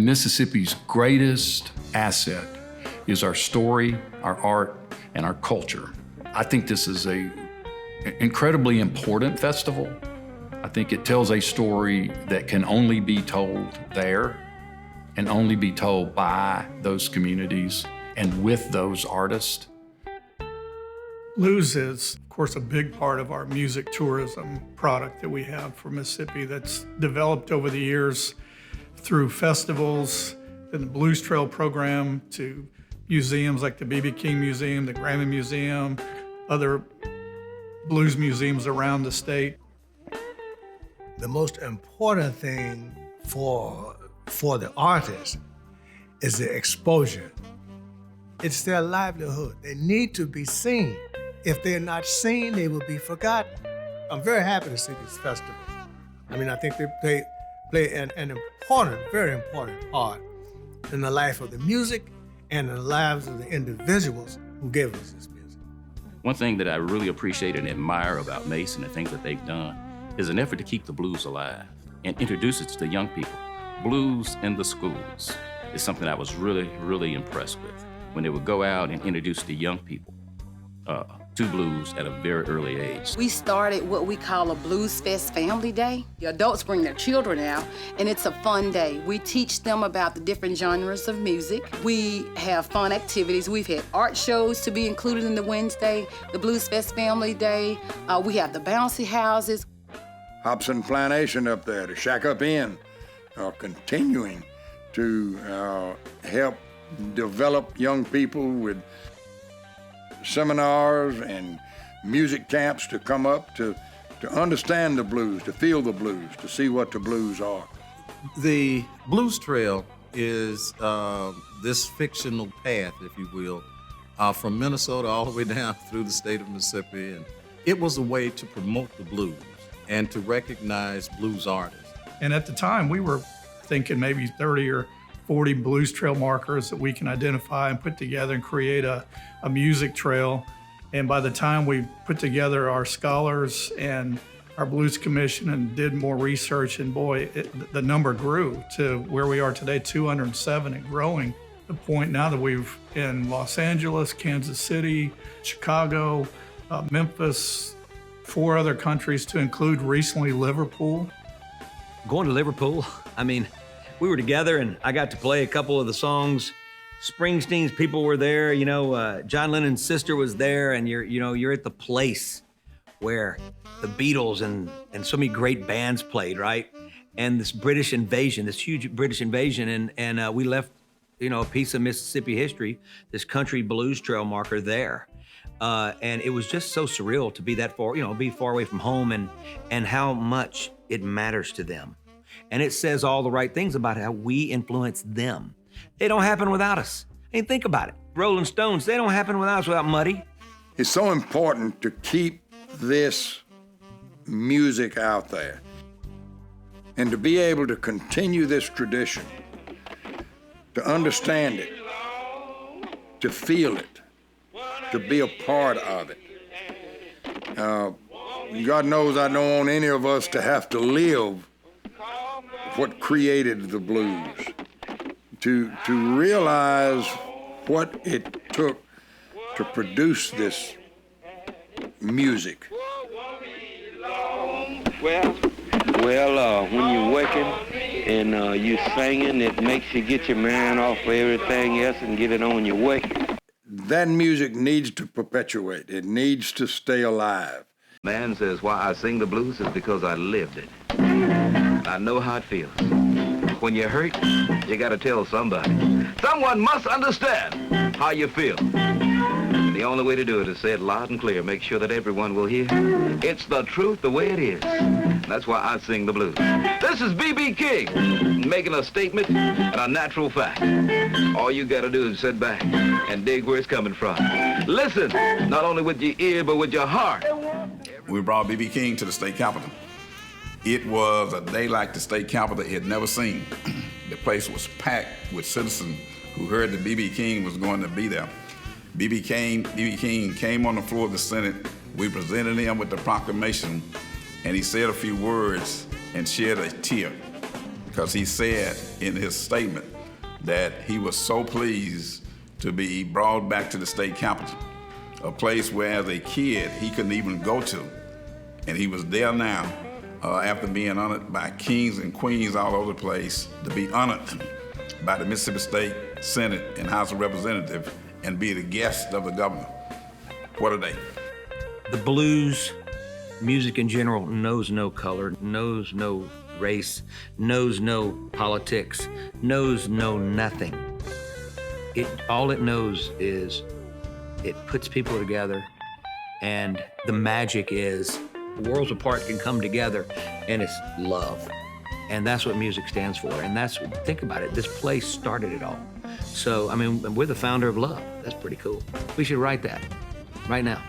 Mississippi's greatest asset is our story, our art, and our culture. I think this is an incredibly important festival. I think it tells a story that can only be told there and only be told by those communities and with those artists. Blues is, of course, a big part of our music tourism product that we have for Mississippi that's developed over the years through festivals and the Blues Trail program to museums like the B.B. King Museum, the Grammy Museum, other blues museums around the state. The most important thing for the artist is the exposure. It's their livelihood. They need to be seen. If they're not seen, they will be forgotten. I'm very happy to see these festivals. I mean, I think they play an important, very important part in the life of the music and in the lives of the individuals who gave us this music. One thing that I really appreciate and admire about Mace and the things that they've done is an effort to keep the blues alive and introduce it to the young people. Blues in the schools is something I was really, really impressed with when they would go out and introduce the young people to blues at a very early age. We started what we call a Blues Fest Family Day. The adults bring their children out, and it's a fun day. We teach them about the different genres of music. We have fun activities. We've had art shows to be included in the Wednesday, the Blues Fest Family Day. We have the bouncy houses. Hobson Plantation up there, the Shack Up Inn, are continuing to help develop young people with seminars and music camps to come up to understand the blues, to feel the blues, to see what the blues are. The Blues Trail is this fictional path, if you will, from Minnesota all the way down through the state of Mississippi. And it was a way to promote the blues and to recognize blues artists. And at the time, we were thinking maybe 30 or 40 Blues Trail markers that we can identify and put together and create a music trail. And by the time we put together our scholars and our Blues Commission and did more research, and boy, the number grew to where we are today, 207 and growing. The point now that we've in Los Angeles, Kansas City, Chicago, Memphis, 4 other countries to include recently Liverpool. Going to Liverpool, I mean, we were together and I got to play a couple of the songs. Springsteen's people were there, you know, John Lennon's sister was there, and you're at the place where the Beatles and so many great bands played, right? And this British invasion, this huge British invasion, and we left, you know, a piece of Mississippi history, this country blues trail marker there. And it was just so surreal to be that far, you know, be far away from home and how much it matters to them. And it says all the right things about how we influence them. They don't happen without us. I mean, think about it. Rolling Stones, they don't happen without us, without Muddy. It's so important to keep this music out there and to be able to continue this tradition, to understand it, to feel it, to be a part of it. God knows I don't want any of us to have to live what created the blues, to realize what it took to produce this music. Well, when you're working and you're singing, it makes you get your mind off of everything else and get it on your way. That music needs to perpetuate. It needs to stay alive. Man says why I sing the blues is because I lived it. I know how it feels. When you're hurt, you gotta tell somebody. Someone must understand how you feel. The only way to do it is say it loud and clear. Make sure that everyone will hear. It's the truth the way it is. That's why I sing the blues. This is B.B. King, making a statement and a natural fact. All you gotta do is sit back and dig where it's coming from. Listen, not only with your ear, but with your heart. We brought B.B. King to the state capitol. It was a day like the state capitol it had never seen. The place was packed with citizens who heard that B.B. King was going to be there. B.B. King came on the floor of the Senate. We presented him with the proclamation, and he said a few words and shed a tear because he said in his statement that he was so pleased to be brought back to the state capitol, a place where as a kid he couldn't even go to. And he was there now after being honored by kings and queens all over the place, to be honored by the Mississippi State Senate and House of Representatives and be the guest of the governor. What a day. The blues, music in general, knows no color, knows no race, knows no politics, knows no nothing. All it knows is it puts people together, and the magic is worlds apart can come together, and it's love. And that's what music stands for. And think about it, this place started it all. So, I mean, we're the founder of love. That's pretty cool. We should write that right now.